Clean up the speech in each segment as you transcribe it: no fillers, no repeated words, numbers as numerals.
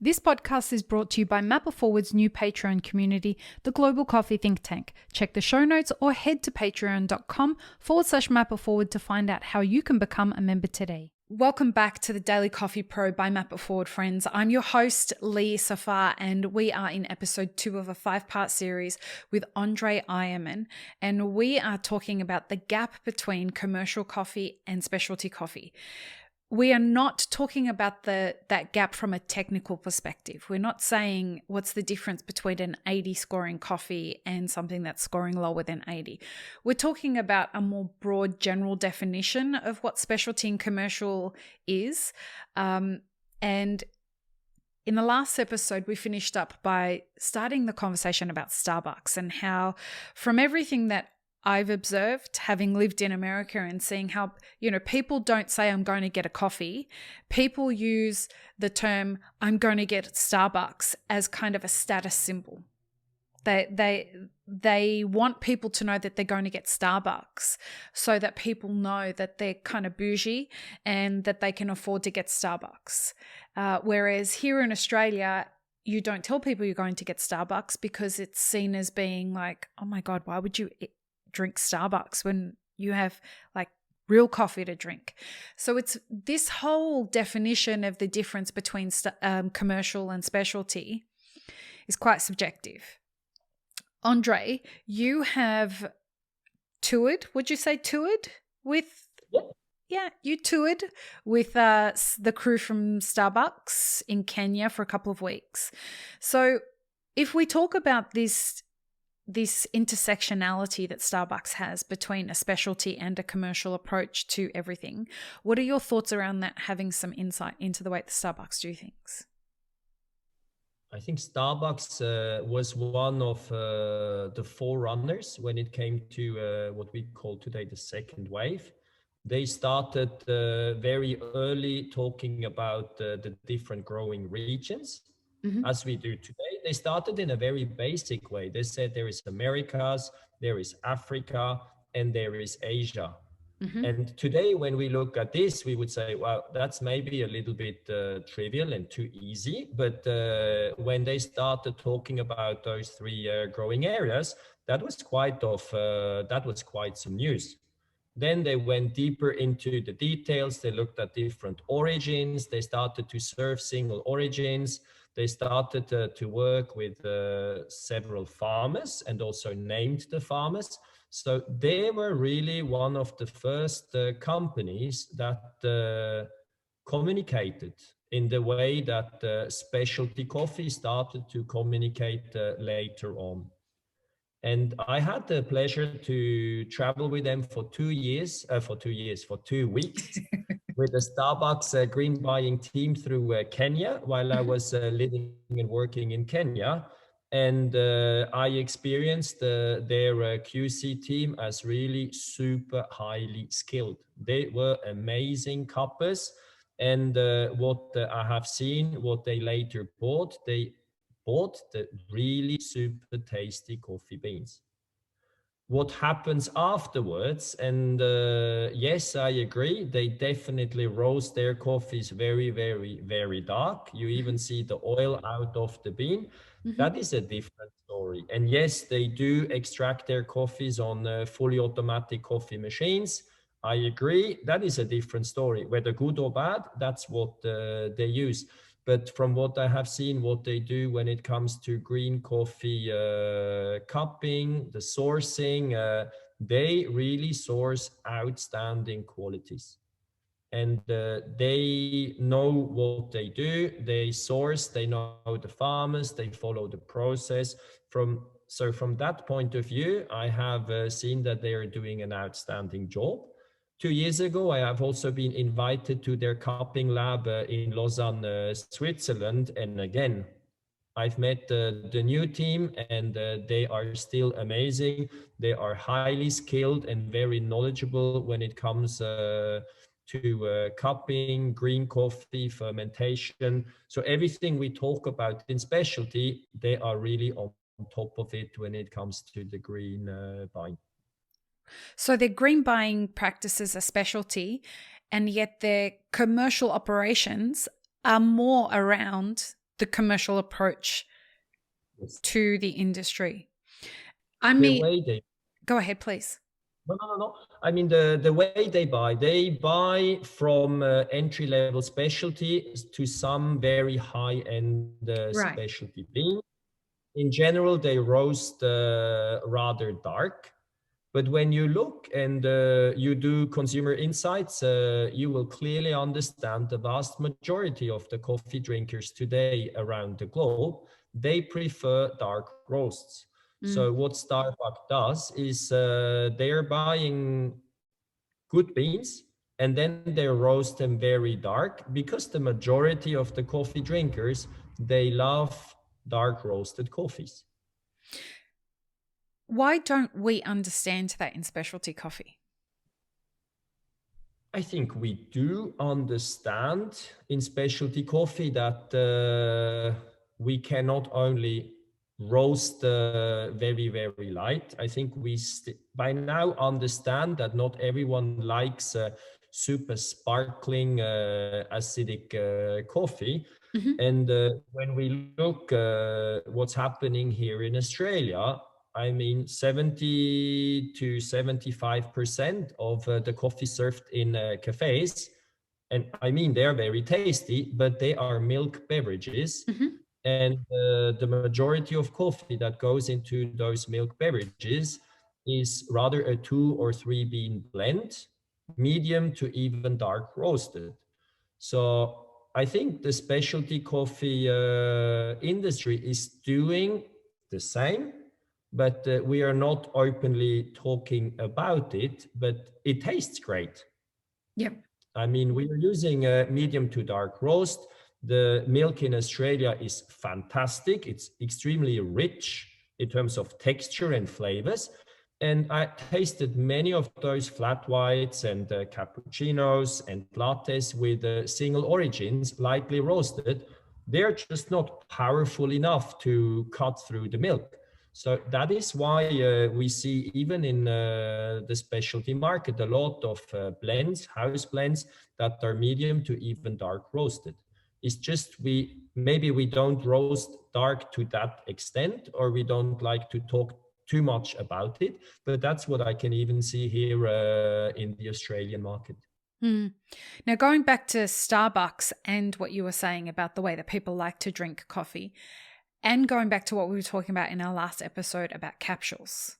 This podcast is brought to you by Mapper Forward's new Patreon community, the Global Coffee Think Tank. Check the show notes or head to patreon.com/mapperforward to find out how you can become a member today. Welcome back to the Daily Coffee Pro by Mapper Forward, friends. I'm your host, Lee Safar, and we are in episode 2 of a 5-part series with André Eiermann, and we are talking about the gap between commercial coffee and specialty coffee. We are not talking about that gap from a technical perspective. We're not saying what's the difference between an 80 scoring coffee and something that's scoring lower than 80. We're talking about a more broad general definition of what specialty and commercial is. And in the last episode, we finished up by starting the conversation about Starbucks and how, from everything that I've observed, having lived in America and seeing how, people don't say I'm going to get a coffee. People use the term I'm going to get Starbucks as kind of a status symbol. They want people to know that they're going to get Starbucks so that people know that they're kind of bougie and that they can afford to get Starbucks. Whereas here in Australia, you don't tell people you're going to get Starbucks because it's seen as being like, oh my God, why would you drink Starbucks when you have like real coffee to drink? So it's this whole definition of the difference between commercial and specialty is quite subjective. Andre, you have toured, would you say toured with? Yeah, you toured with the crew from Starbucks in Kenya for a couple of weeks. So if we talk about this intersectionality that Starbucks has between a specialty and a commercial approach to everything, what are your thoughts around that, having some insight into the way that Starbucks do things? I think Starbucks was one of the forerunners when it came to what we call today the second wave. They started very early talking about the different growing regions. Mm-hmm. As we do today. They started in a very basic way. They said there is Americas, there is Africa, and there is Asia. Mm-hmm. And today, when we look at this, we would say, well, that's maybe a little bit trivial and too easy. But when they started talking about those three growing areas, that was quite some news. Then they went deeper into the details. They looked at different origins. They started to serve single origins. They started to work with several farmers and also named the farmers. So they were really one of the first companies that communicated in the way that specialty coffee started to communicate later on. And I had the pleasure to travel with them for 2 weeks with the Starbucks green buying team through Kenya while I was living and working in Kenya. And I experienced their QC team as really super highly skilled. They were amazing cuppers. And what I have seen, what they later bought, they bought the really super tasty coffee beans. What happens afterwards, and yes, I agree, they definitely roast their coffees very, very, very dark. You even see the oil out of the bean. Mm-hmm. That is a different story. And yes, they do extract their coffees on fully automatic coffee machines. I agree, that is a different story. Whether good or bad, that's what they use. But from what I have seen, what they do when it comes to green coffee cupping, the sourcing, they really source outstanding qualities. And they know what they do. They source, they know the farmers, they follow the process. So from that point of view, I have seen that they are doing an outstanding job. 2 years ago, I have also been invited to their cupping lab in Lausanne, Switzerland. And again, I've met the new team and they are still amazing. They are highly skilled and very knowledgeable when it comes to cupping, green coffee, fermentation. So everything we talk about in specialty, they are really on top of it when it comes to the green buying. So their green buying practices are specialty, and yet their commercial operations are more around the commercial approach to the industry. I The mean, way they go ahead, please. No. I mean, the way they buy from entry-level specialty to some very high-end Right. specialty beans. In general, they roast rather dark. But when you look and you do consumer insights, you will clearly understand the vast majority of the coffee drinkers today around the globe, they prefer dark roasts. So what Starbucks does is they're buying good beans and then they roast them very dark because the majority of the coffee drinkers, they love dark roasted coffees. Why don't we understand that in specialty coffee? I think we do understand in specialty coffee that we cannot only roast very, very light. I think we by now understand that not everyone likes super sparkling acidic coffee. Mm-hmm. And when we look what's happening here in Australia, I mean, 70 to 75% of the coffee served in cafes, and I mean, they're very tasty, but they are milk beverages. Mm-hmm. And the majority of coffee that goes into those milk beverages is rather a 2 or 3 bean blend, medium to even dark roasted. So I think the specialty coffee industry is doing the same, but we are not openly talking about it, but it tastes great. Yep. I mean, we are using a medium to dark roast. The milk in Australia is fantastic. It's extremely rich in terms of texture and flavors. And I tasted many of those flat whites and cappuccinos and lattes with single origins, lightly roasted. They're just not powerful enough to cut through the milk. So that is why we see even in the specialty market a lot of blends, house blends that are medium to even dark roasted. It's just we don't roast dark to that extent, or we don't like to talk too much about it. But that's what I can even see here in the Australian market. Now, going back to Starbucks and what you were saying about the way that people like to drink coffee, and going back to what we were talking about in our last episode about capsules,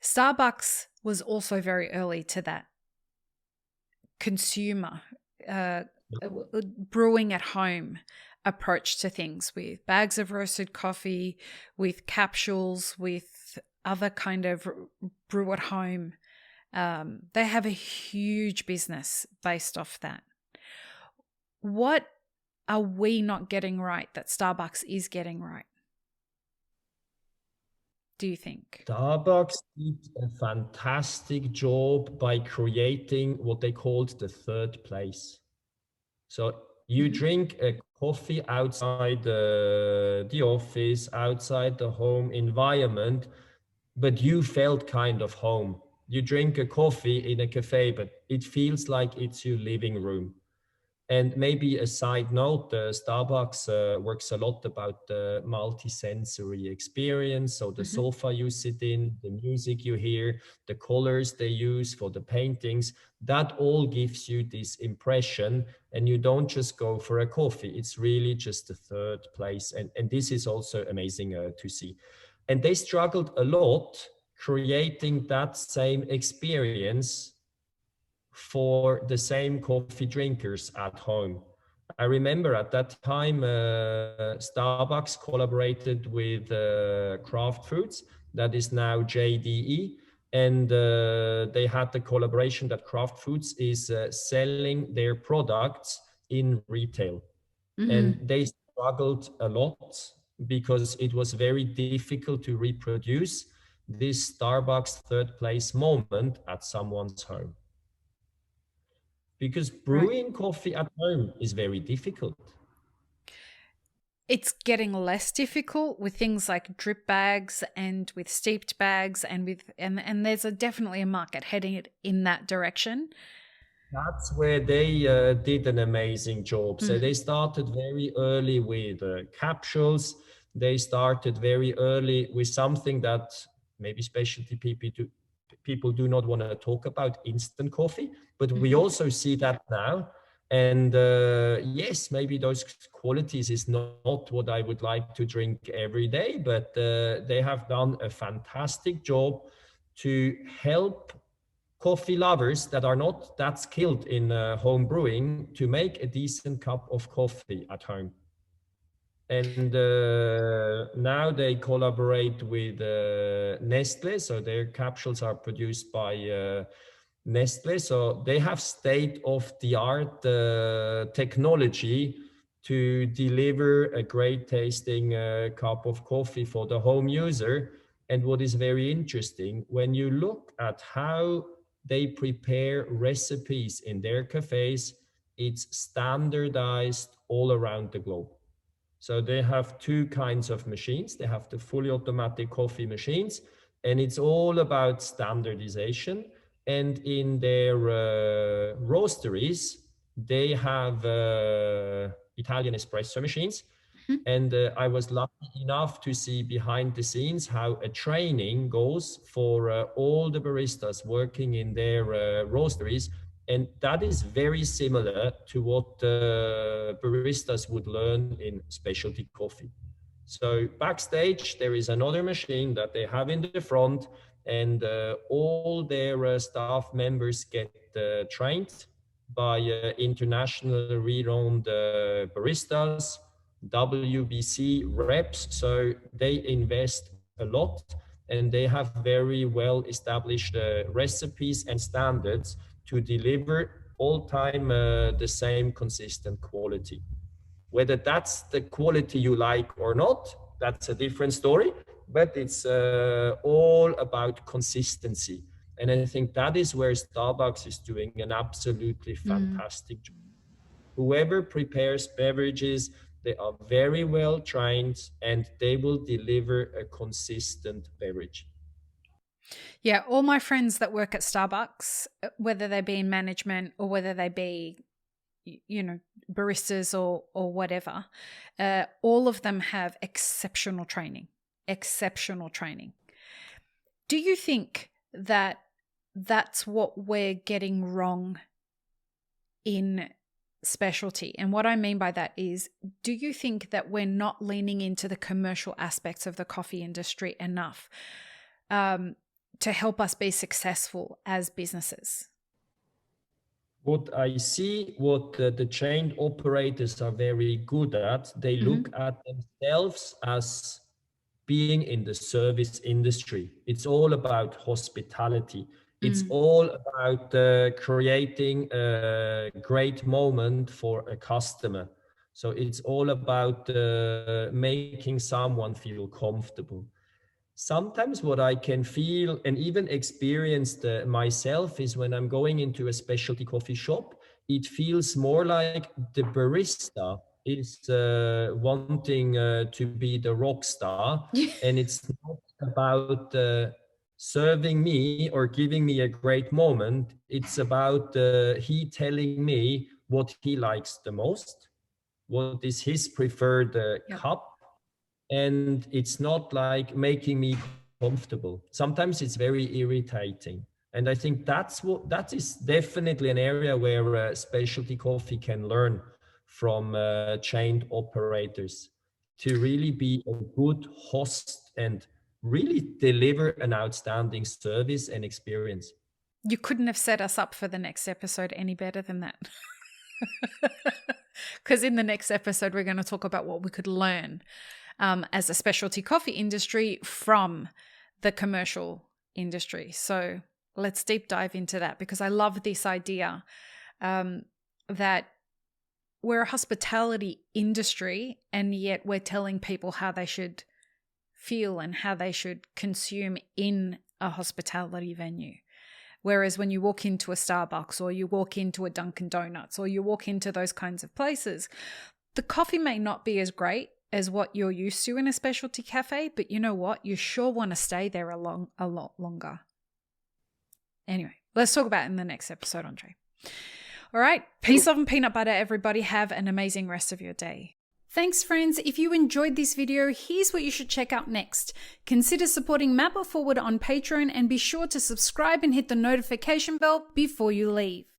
Starbucks was also very early to that consumer brewing at home approach to things, with bags of roasted coffee, with capsules, with other kind of brew at home. They have a huge business based off that. What are we not getting right that Starbucks is getting right, do you think? Starbucks did a fantastic job by creating what they called the third place. So you drink a coffee outside the office, outside the home environment, but you felt kind of home. You drink a coffee in a cafe, but it feels like it's your living room. And maybe a side note, Starbucks works a lot about the multi-sensory experience. So the sofa you sit in, the music you hear, the colors they use for the paintings, that all gives you this impression. And you don't just go for a coffee. It's really just the third place. And this is also amazing to see. And they struggled a lot creating that same experience for the same coffee drinkers at home. I remember at that time, Starbucks collaborated with Kraft Foods, that is now JDE, and they had the collaboration that Kraft Foods is selling their products in retail. And they struggled a lot because it was very difficult to reproduce this Starbucks third place moment at someone's home. Because brewing coffee at home is very difficult. It's getting less difficult with things like drip bags and with steeped bags, and there's definitely a market heading in that direction. That's where they did an amazing job. So they started very early with capsules. They started very early with something that maybe specialty people do not want to talk about, instant coffee. But we also see that now. And yes, maybe those qualities is not what I would like to drink every day, but they have done a fantastic job to help coffee lovers that are not that skilled in home brewing to make a decent cup of coffee at home. And now they collaborate with Nestle, so their capsules are produced by Nestle. So they have state-of-the-art technology to deliver a great tasting cup of coffee for the home user. And what is very interesting, when you look at how they prepare recipes in their cafes, it's standardized all around the globe. So they have two kinds of machines. They have the fully automatic coffee machines, and it's all about standardization. And in their roasteries, they have Italian espresso machines. And I was lucky enough to see behind the scenes how a training goes for all the baristas working in their roasteries. And that is very similar to what baristas would learn in specialty coffee. So backstage, there is another machine that they have in the front, and all their staff members get trained by international renowned baristas, WBC reps. So they invest a lot, and they have very well established recipes and standards to deliver all time the same consistent quality. Whether that's the quality you like or not, that's a different story, but it's all about consistency. And I think that is where Starbucks is doing an absolutely fantastic job. Whoever prepares beverages, they are very well trained and they will deliver a consistent beverage. Yeah, all my friends that work at Starbucks, whether they be in management or whether they be, baristas or whatever, all of them have exceptional training. Do you think that that's what we're getting wrong in specialty? And what I mean by that is, do you think that we're not leaning into the commercial aspects of the coffee industry enough to help us be successful as businesses? What I see, what the chain operators are very good at, they look at themselves as being in the service industry. It's all about hospitality. It's all about creating a great moment for a customer. So it's all about making someone feel comfortable. Sometimes what I can feel and even experienced myself is when I'm going into a specialty coffee shop, it feels more like the barista is wanting to be the rock star. And it's not about serving me or giving me a great moment. It's about he telling me what he likes the most, what is his preferred cup, and it's not like making me comfortable. Sometimes it's very irritating. And I think that is definitely an area where specialty coffee can learn from chained operators to really be a good host and really deliver an outstanding service and experience. You couldn't have set us up for the next episode any better than that. Because in the next episode, we're going to talk about what we could learn as a specialty coffee industry from the commercial industry. So let's deep dive into that, because I love this idea that we're a hospitality industry and yet we're telling people how they should feel and how they should consume in a hospitality venue. Whereas when you walk into a Starbucks or you walk into a Dunkin' Donuts or you walk into those kinds of places, the coffee may not be as great as what you're used to in a specialty cafe, but you know what? You sure want to stay there a lot longer. Anyway, let's talk about it in the next episode, Andre. All right, peace, love, and peanut butter, everybody. Have an amazing rest of your day. Thanks, friends. If you enjoyed this video, here's what you should check out next. Consider supporting Map It Forward on Patreon and be sure to subscribe and hit the notification bell before you leave.